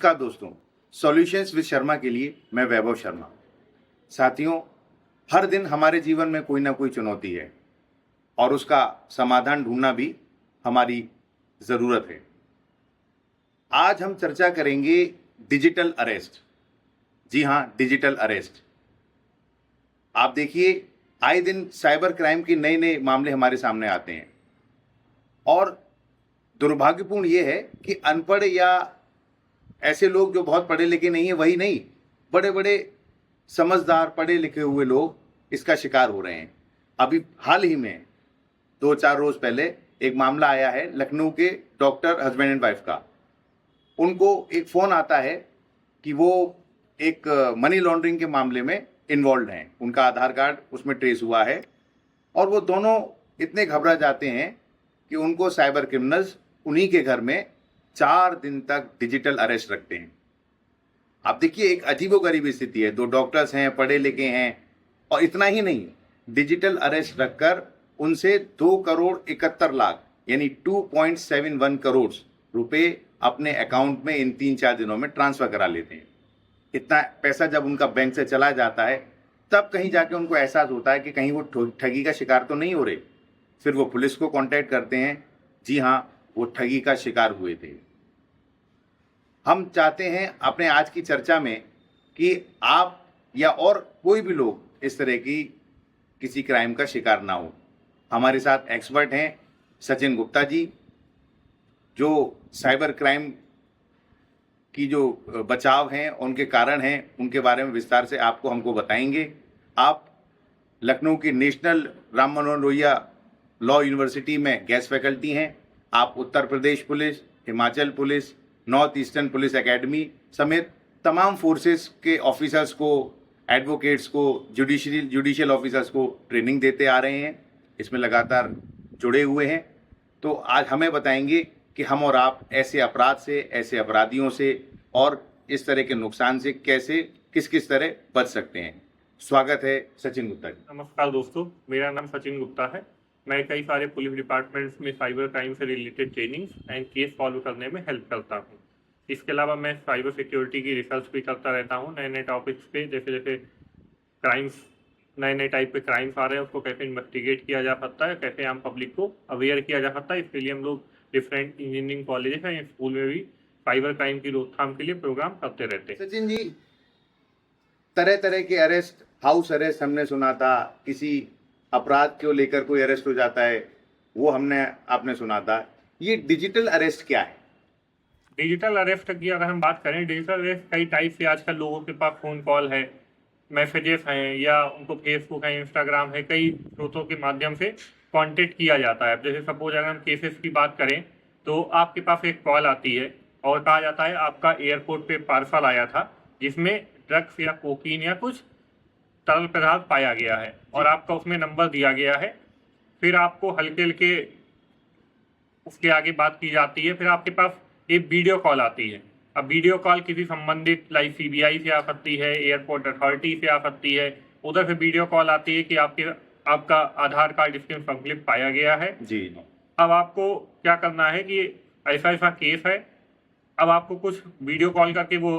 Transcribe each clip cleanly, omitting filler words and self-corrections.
नमस्कार दोस्तों, solutions with Sharma के लिए मैं वैभव शर्मा। साथियों, हर दिन हमारे जीवन में कोई ना कोई चुनौती है और उसका समाधान ढूंढना भी हमारी ज़रूरत है। आज हम चर्चा करेंगे डिजिटल अरेस्ट। जी हाँ, डिजिटल अरेस्ट। आप देखिए, आए दिन साइबर क्राइम के नए नए मामले हमारे सामने आते हैं और दुर्भाग्यपूर्ण ये है कि अनपढ़ या ऐसे लोग जो बहुत पढ़े लिखे नहीं है, वही नहीं, बड़े बड़े समझदार पढ़े लिखे हुए लोग इसका शिकार हो रहे हैं। अभी हाल ही में 2-4 रोज पहले एक मामला आया है लखनऊ के डॉक्टर हस्बैंड एंड वाइफ का। उनको एक फ़ोन आता है कि वो एक मनी लॉन्ड्रिंग के मामले में इन्वॉल्व हैं। उनका आधार कार्ड उसमें ट्रेस हुआ है और वो दोनों इतने घबरा जाते हैं कि उनको साइबर क्रिमिनल्स उन्हीं के घर में 4 दिन तक डिजिटल अरेस्ट रखते हैं। आप देखिए, एक अजीबोगरीब स्थिति है। 2 डॉक्टर्स हैं, पढ़े लिखे हैं, और इतना ही नहीं, डिजिटल अरेस्ट रखकर उनसे 2 करोड़ 71 लाख यानी 2.71 करोड़ रुपए अपने अकाउंट में इन 3-4 दिनों में ट्रांसफर करा लेते हैं। इतना पैसा जब उनका बैंक से चला जाता है, तब कहीं जाके उनको एहसास होता है कि कहीं वो ठगी का शिकार तो नहीं हो रहे। फिर वो पुलिस को कांटेक्ट करते हैं। जी हाँ, वो ठगी का शिकार हुए थे। हम चाहते हैं अपने आज की चर्चा में कि आप या और कोई भी लोग इस तरह की किसी क्राइम का शिकार ना हो। हमारे साथ एक्सपर्ट हैं सचिन गुप्ता जी, जो साइबर क्राइम की जो बचाव हैं, उनके कारण हैं, उनके बारे में विस्तार से आपको हमको बताएंगे। आप लखनऊ की national Ram Manohar Lohia law university में गेस्ट फैकल्टी हैं। आप Uttar Pradesh police, Himachal police, north eastern police academy समेत तमाम फोर्सेस के ऑफिसर्स को, एडवोकेट्स को, जुडिशियल ऑफिसर्स को ट्रेनिंग देते आ रहे हैं। इसमें लगातार जुड़े हुए हैं। तो आज हमें बताएंगे कि हम और आप ऐसे अपराध से, ऐसे अपराधियों से और इस तरह के नुकसान से कैसे किस तरह बच सकते हैं। स्वागत है सचिन गुप्ता जी। नमस्कार दोस्तों, मेरा नाम सचिन गुप्ता है। मैं कई सारे पुलिस डिपार्टमेंट्स में साइबर क्राइम से related trainings and case solve करने में हेल्प करता हूँ। इसके अलावा मैं साइबर सिक्योरिटी की रिसर्च भी करता रहता हूँ नए नए टॉपिक्स पे। जैसे जैसे क्राइम्स, नए नए टाइप के क्राइम्स आ रहे हैं, उसको कैसे इन्वेस्टिगेट किया जा सकता है, कैसे आम पब्लिक को अवेयर किया जा सकता है। इसके लिए हम लोग डिफरेंट इंजीनियरिंग कॉलेज हैं, स्कूल में भी साइबर क्राइम की रोकथाम के लिए प्रोग्राम करते रहते हैं। सचिन जी, तरह तरह के अरेस्ट, हाउस अरेस्ट हमने सुना था, किसी अपराध को लेकर कोई अरेस्ट हो जाता है, वो आपने सुना था। ये डिजिटल अरेस्ट क्या है? डिजिटल अरेस्ट की अगर हम बात करें, डिजिटल अरेस्ट कई टाइप से आजकल लोगों के पास फ़ोन कॉल है, मैसेजेस हैं, या उनको फेसबुक है, इंस्टाग्राम है, कई स्रोतों के माध्यम से कांटेक्ट किया जाता है। जैसे सपोज अगर हम केसेस की बात करें तो आपके पास एक कॉल आती है और कहा जाता है आपका एयरपोर्ट पे पार्सल आया था जिसमें ड्रग्स या कोकीन या कुछ तरल पदार्थ पाया गया है और आपका उसमें नंबर दिया गया है। फिर आपको हल्के हल्के उसके आगे बात की जाती है। फिर आपके पास एक वीडियो कॉल आती है। अब वीडियो कॉल किसी संबंधित लाइक सीबीआई से आ सकती है, एयरपोर्ट अथॉरिटी से आ सकती है। उधर से वीडियो कॉल आती है कि आपका आधार कार्ड इसमें संकलित पाया गया है जी। अब आपको क्या करना है कि ऐसा ऐसा केस है। अब आपको कुछ वीडियो कॉल करके वो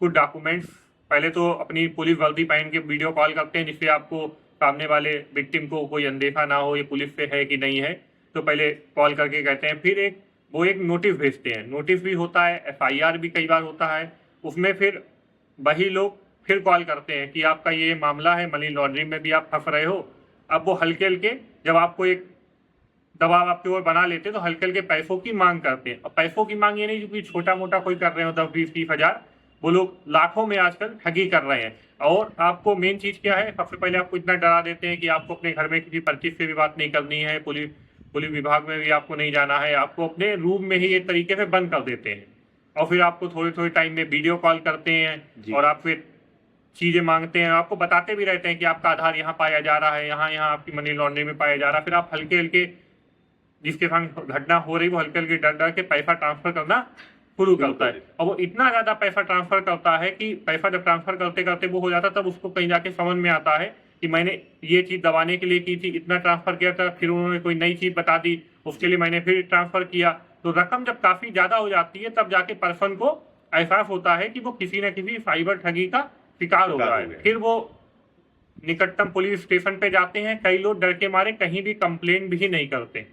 कुछ डॉक्यूमेंट्स, पहले तो अपनी पुलिस वर्दी पहन के वीडियो कॉल करते हैं जिससे आपको सामने वाले विक्टिम को कोई अंदेशा ना हो ये पुलिस से है कि नहीं है। तो पहले कॉल करके कहते हैं, फिर एक नोटिस भेजते हैं। नोटिस भी होता है, एफआईआर भी कई बार होता है। उसमें फिर वही लोग फिर कॉल करते हैं कि आपका ये मामला है, मनी लॉन्ड्रिंग में भी आप फंस रहे हो। अब वो हल्के हल्के जब आपको एक दबाव आपके ओर बना लेते हैं तो हल्के हल्के पैसों की मांग करते हैं। अब पैसों की मांग ये नहीं कि छोटा मोटा कोई कर रहे हो 10-20-30 हज़ार, वो लोग लाखों में आजकल ठगी कर रहे हैं। और आपको मेन चीज़ क्या है, सबसे पहले आपको इतना डरा देते हैं कि आपको अपने घर में किसी परिचित से भी बात नहीं करनी है, पुलिस विभाग में भी आपको नहीं जाना है, आपको अपने रूम में ही एक तरीके से बंद कर देते हैं। और फिर आपको थोड़े थोड़े टाइम में वीडियो कॉल करते हैं और आप फिर चीज़ें मांगते हैं। आपको बताते भी रहते हैं कि आपका आधार यहाँ पाया जा रहा है, यहाँ आपकी मनी लॉन्ड्रिंग में पाया जा रहा है। फिर आप हल्के हल्के जिसके संग घटना हो रही वो हल्के हल्के डर डर के पैसा ट्रांसफर करना शुरू करता है। और वो इतना ज़्यादा पैसा ट्रांसफर करता है कि पैसा जब ट्रांसफर करते करते वो हो जाता, तब उसको कहीं जाके समझ में आता है कि मैंने ये चीज़ दबाने के लिए की थी, इतना ट्रांसफ़र किया था, फिर उन्होंने कोई नई चीज़ बता दी, उसके लिए मैंने फिर ट्रांसफ़र किया। तो रकम जब काफ़ी ज़्यादा हो जाती है तब जाके पर्सन को एहसास होता है कि वो किसी न किसी साइबर ठगी का शिकार हो रहा है। फिर वो निकटतम पुलिस स्टेशन पे जाते हैं। कई लोग डर के मारे कहीं भी कंप्लेंट भी नहीं करते।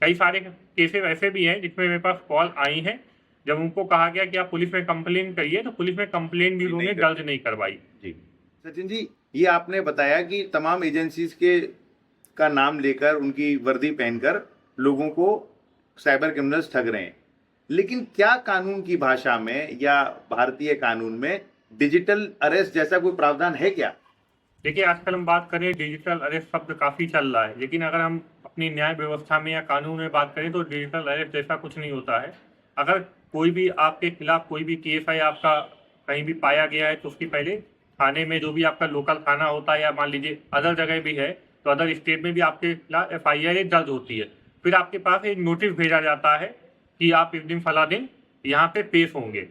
कई सारे केसेस ऐसे भी हैं जिसमें मेरे पास कॉल आई हैं, जब उनको कहा गया कि आप पुलिस में कंप्लेन करिए तो पुलिस में कंप्लेन भी उन्होंने दर्ज नहीं करवाई। जी सचिन जी, ये आपने बताया कि तमाम एजेंसीज के का नाम लेकर उनकी वर्दी पहनकर लोगों को साइबर क्रिमिनल्स ठग रहे हैं, लेकिन क्या कानून की भाषा में या भारतीय कानून में डिजिटल अरेस्ट जैसा कोई प्रावधान है क्या? देखिए, आजकल हम बात करें डिजिटल अरेस्ट शब्द काफ़ी चल रहा है, लेकिन अगर हम अपनी न्याय व्यवस्था में या कानून में बात करें तो डिजिटल अरेस्ट जैसा कुछ नहीं होता है। अगर कोई भी आपके खिलाफ कोई भी केस है आपका कहीं भी पाया गया है तो उसकी पहले थाने में, जो भी आपका लोकल थाना होता है या मान लीजिए अदर जगह भी है तो अदर स्टेट में भी आपके खिलाफ FIR दर्ज होती है। फिर आपके पास एक नोटिस भेजा जाता है कि आप इस दिन फला दिन यहाँ पे पेश होंगे।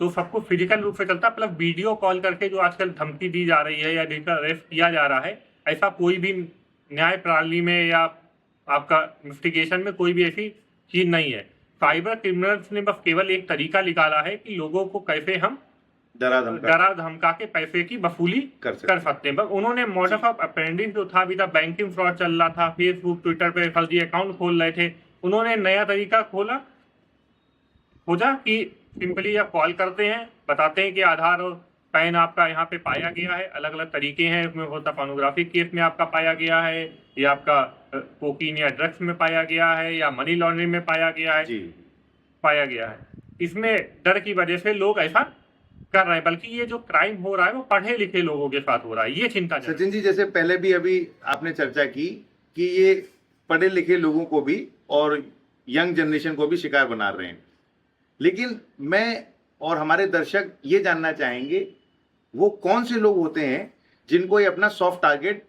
तो सब कुछ फिजिकल रूप से चलता है, प्लस वीडियो कॉल करके जो आजकल धमकी दी जा रही है या डिजिटल अरेस्ट किया जा रहा है, ऐसा कोई भी न्याय प्रणाली में या आपका इन्वेस्टिगेशन में कोई भी ऐसी चीज नहीं है। साइबर क्रिमिनल्स ने बस केवल एक तरीका निकाला है कि लोगों को कैसे हम डरा धमका के पैसे की वसूली कर सकते हैं। बस उन्होंने मॉडस ऑफ ऑपरेंडी जो था, अभी तक बैंकिंग फ्रॉड चल रहा था, फेसबुक ट्विटर पे फर्जी अकाउंट खोल रहे थे, उन्होंने नया तरीका खोजा कि सिंपली आप कॉल करते हैं, बताते हैं कि आधार और पैन आपका यहाँ पे पाया गया है। अलग अलग तरीके हैं, उसमें होता पोर्नोग्राफिक केस में आपका पाया गया है, या आपका कोकीन या ड्रग्स में पाया गया है, या मनी लॉन्ड्रिंग में पाया गया है। इसमें डर की वजह से लोग ऐसा कर रहे हैं, बल्कि ये जो क्राइम हो रहा है वो पढ़े लिखे लोगों के साथ हो रहा है, ये चिंता। सचिन जी, जैसे पहले भी अभी आपने चर्चा की कि ये पढ़े लिखे लोगों को भी और यंग जनरेशन को भी शिकार बना रहे हैं, लेकिन मैं और हमारे दर्शक ये जानना चाहेंगे वो कौन से लोग होते हैं जिनको ये अपना सॉफ्ट टारगेट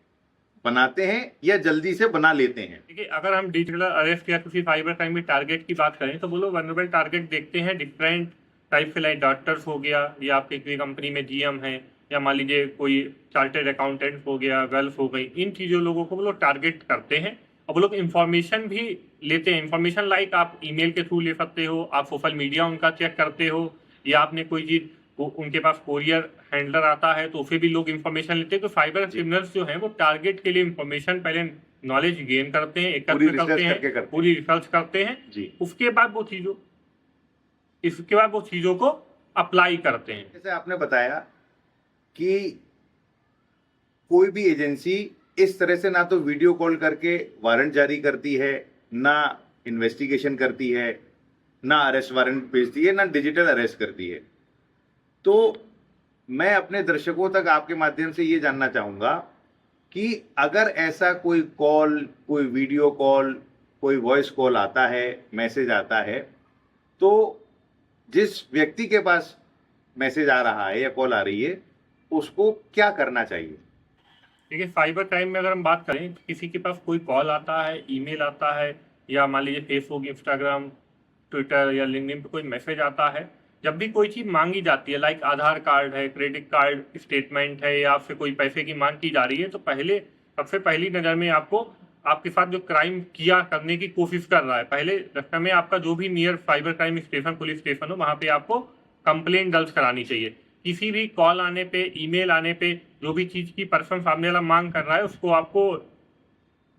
बनाते हैं या जल्दी से बना लेते हैं। देखिए, अगर हम डिजिटल अरेस्ट या किसी साइबर क्राइम के टारगेट की बात करें तो वो लोग वल्नरेबल टारगेट देखते हैं डिफरेंट टाइप से, लाइक डॉक्टर्स हो गया, या आपकी किसी कंपनी में GM है, या मान लीजिए कोई चार्टर्ड अकाउंटेंट हो गया, गर्ल्स हो गई, इन चीज़ों लोगों को वो लोग टारगेट करते हैं। और वो लोग इन्फॉर्मेशन भी लेते हैं। इन्फॉर्मेशन लाइक आप ईमेल के थ्रू ले सकते हो, आप सोशल मीडिया उनका चेक करते हो, या आपने कोई चीज़ उनके पास कोरियर हैंडलर आता है तो उसे भी लोग इन्फॉर्मेशन लेते हैं। तो साइबर क्रिमिनल्स जो हैं वो टारगेट के लिए इन्फॉर्मेशन पहले नॉलेज गेन करते हैं, एकत्र करते हैं, पूरी रिसर्च करते हैं, उसके बाद वो चीज़ों को अप्लाई करते हैं। जैसे आपने बताया कि कोई भी एजेंसी इस तरह से ना तो वीडियो कॉल करके वारंट जारी करती है, ना इन्वेस्टिगेशन करती है, ना अरेस्ट वारंट भेजती है, ना डिजिटल अरेस्ट करती है। तो मैं अपने दर्शकों तक आपके माध्यम से ये जानना चाहूंगा कि अगर ऐसा कोई कॉल, कोई वीडियो कॉल, कोई वॉइस कॉल आता है, मैसेज आता है, तो जिस व्यक्ति के पास मैसेज आ रहा है या कॉल आ रही है उसको क्या करना चाहिए? देखिए, साइबर क्राइम में अगर हम बात करें, किसी के पास कोई कॉल आता है, ईमेल आता है, या मान लीजिए फेसबुक, इंस्टाग्राम, ट्विटर या लिंक्डइन पे कोई मैसेज आता है, जब भी कोई चीज़ मांगी जाती है, लाइक आधार कार्ड है, क्रेडिट कार्ड स्टेटमेंट है, या आपसे कोई पैसे की मांग की जा रही है, तो सबसे पहली नज़र में आपको आपके साथ जो क्राइम किया करने की कोशिश कर रहा है, पहले रस्ते में आपका जो भी near cyber crime station, police station हो, वहाँ पे आपको कंप्लेंट दर्ज करानी चाहिए। किसी भी कॉल आने पे, ईमेल आने पे, जो भी चीज़ की पर्सन सामने वाला मांग कर रहा है उसको आपको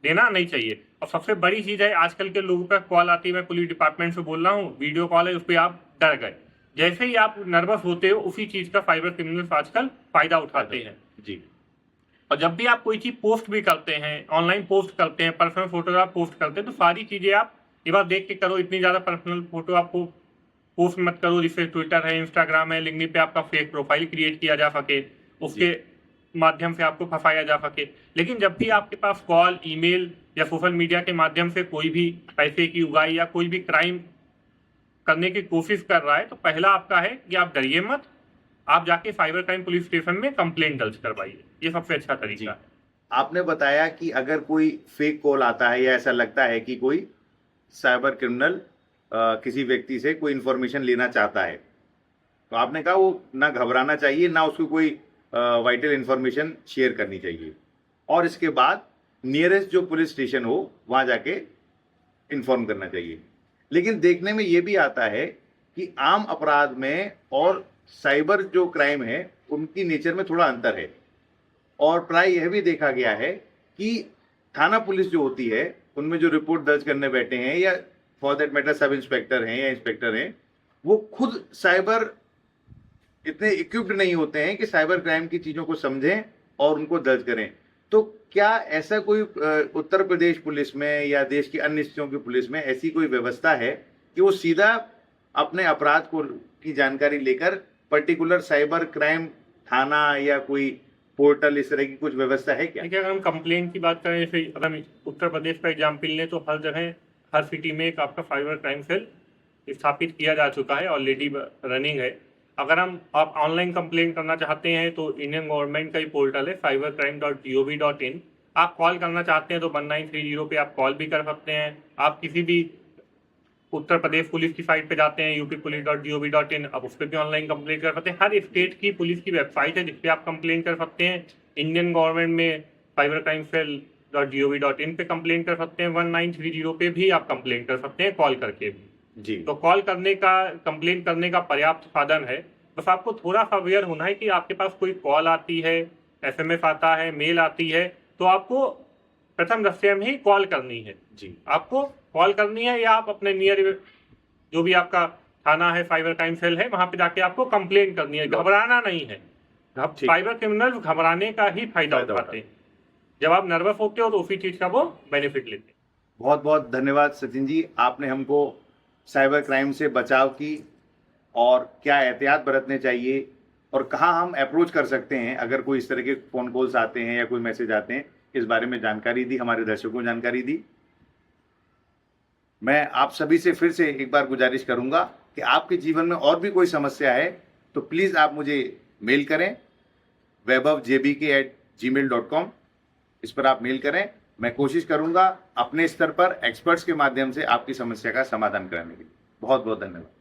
देना नहीं चाहिए। और सबसे बड़ी चीज़ है, आजकल के लोगों का कॉल आती है, मैं पुलिस डिपार्टमेंट से बोल रहा हूँ, वीडियो कॉल है, उस पर आप डर गए। जैसे ही आप नर्वस होते हो, उसी चीज़ का साइबर क्रिमिनल्स आजकल फायदा उठाते हैं जी। और जब भी आप कोई चीज़ पोस्ट भी करते हैं, ऑनलाइन पोस्ट करते हैं, पर्सनल फोटोग्राफ पोस्ट करते हैं, तो सारी चीज़ें आप एक बार देख के करो। इतनी ज़्यादा पर्सनल फोटो आपको पोस्ट मत करो जिससे ट्विटर है, इंस्टाग्राम है, लिंक्डइन पे आपका फेक प्रोफाइल क्रिएट किया जा सके, उसके माध्यम से आपको फंसाया जा सके। लेकिन जब भी आपके पास कॉल, ईमेल या सोशल मीडिया के माध्यम से कोई भी पैसे की उगाही या कोई भी क्राइम करने की कोशिश कर रहा है, तो पहला आपका है कि आप डरिए मत, आप जाके साइबर क्राइम पुलिस स्टेशन में कंप्लेंट दर्ज करवाइए। ये सबसे अच्छा तरीका है। आपने बताया कि अगर कोई फेक कॉल आता है या ऐसा लगता है कि कोई साइबर क्रिमिनल किसी व्यक्ति से कोई इंफॉर्मेशन लेना चाहता है, तो आपने कहा वो ना घबराना चाहिए, ना उसको कोई वाइटल इंफॉर्मेशन शेयर करनी चाहिए, और इसके बाद नियरेस्ट जो पुलिस स्टेशन हो वहाँ जाके इन्फॉर्म करना चाहिए। लेकिन देखने में ये भी आता है कि आम अपराध में और साइबर जो क्राइम है उनकी नेचर में थोड़ा अंतर है। और प्राय यह भी देखा गया है कि थाना पुलिस जो होती है उनमें जो रिपोर्ट दर्ज करने बैठे हैं या for that matter sub inspector हैं या इंस्पेक्टर हैं, वो खुद साइबर इतने इक्विप्ड नहीं होते हैं कि साइबर क्राइम की चीज़ों को समझें और उनको दर्ज करें। तो क्या ऐसा कोई उत्तर प्रदेश पुलिस में या देश की अन्य हिस्सों की पुलिस में ऐसी कोई व्यवस्था है कि वो सीधा अपने अपराध को की जानकारी लेकर पर्टिकुलर साइबर क्राइम थाना या कोई पोर्टल इस तरह की कुछ व्यवस्था है क्या? देखिए, अगर हम कंप्लेंट की बात करें, जैसे अगर हम उत्तर प्रदेश का एग्जाम्पल लें तो हर जगह हर सिटी में एक आपका साइबर क्राइम सेल स्थापित किया जा चुका है, ऑलरेडी रनिंग है। अगर आप ऑनलाइन कंप्लेंट करना चाहते हैं तो इंडियन गवर्नमेंट का ही पोर्टल है cybercrime.gov.in। आप कॉल करना चाहते हैं तो 1930 पे आप कॉल भी कर सकते हैं। आप किसी भी उत्तर प्रदेश पुलिस की साइट पे जाते हैं uppolice.gov.in, आप उस पर भी ऑनलाइन कंप्लेंट कर सकते हैं। हर स्टेट की पुलिस की वेबसाइट है जिस पे आप कंप्लेंट कर सकते हैं। इंडियन गवर्नमेंट में cybercrime.gov.in पे कंप्लेंट कर सकते हैं। 1930 पे भी आप कंप्लेंट कर सकते हैं कॉल करके भी जी। तो कॉल करने का, कंप्लेंट करने का पर्याप्त साधन है। बस आपको थोड़ा सा अवेयर होना है कि आपके पास कोई कॉल आती है, SMS आता है, मेल आती है, तो आपको प्रथम दृष्टया में ही कॉल करनी है। जी, आपको कॉल करनी है या आप अपने नियर जो भी आपका थाना है, साइबर क्राइम सेल है, वहां पे जाके आपको कंप्लेंट करनी है। घबराना नहीं है। साइबर क्रिमिनल घबराने का ही फायदा उठाते हैं। जब आप नर्वस होते हो तो उसी चीज का वो बेनिफिट लेते हैं। बहुत बहुत धन्यवाद सचिन जी, आपने हमको साइबर क्राइम से बचाव की और क्या एहतियात बरतने चाहिए और कहाँ हम अप्रोच कर सकते हैं अगर कोई इस तरह के फ़ोन कॉल्स आते हैं या कोई मैसेज आते हैं, इस बारे में जानकारी दी, हमारे दर्शकों को जानकारी दी। मैं आप सभी से फिर से एक बार गुजारिश करूंगा कि आपके जीवन में और भी कोई समस्या है तो प्लीज़ आप मुझे मेल करें vaibhavjbk@gmail.com। इस पर आप मेल करें। मैं कोशिश करूंगा अपने स्तर पर एक्सपर्ट्स के माध्यम से आपकी समस्या का समाधान कराने के लिए। बहुत बहुत धन्यवाद।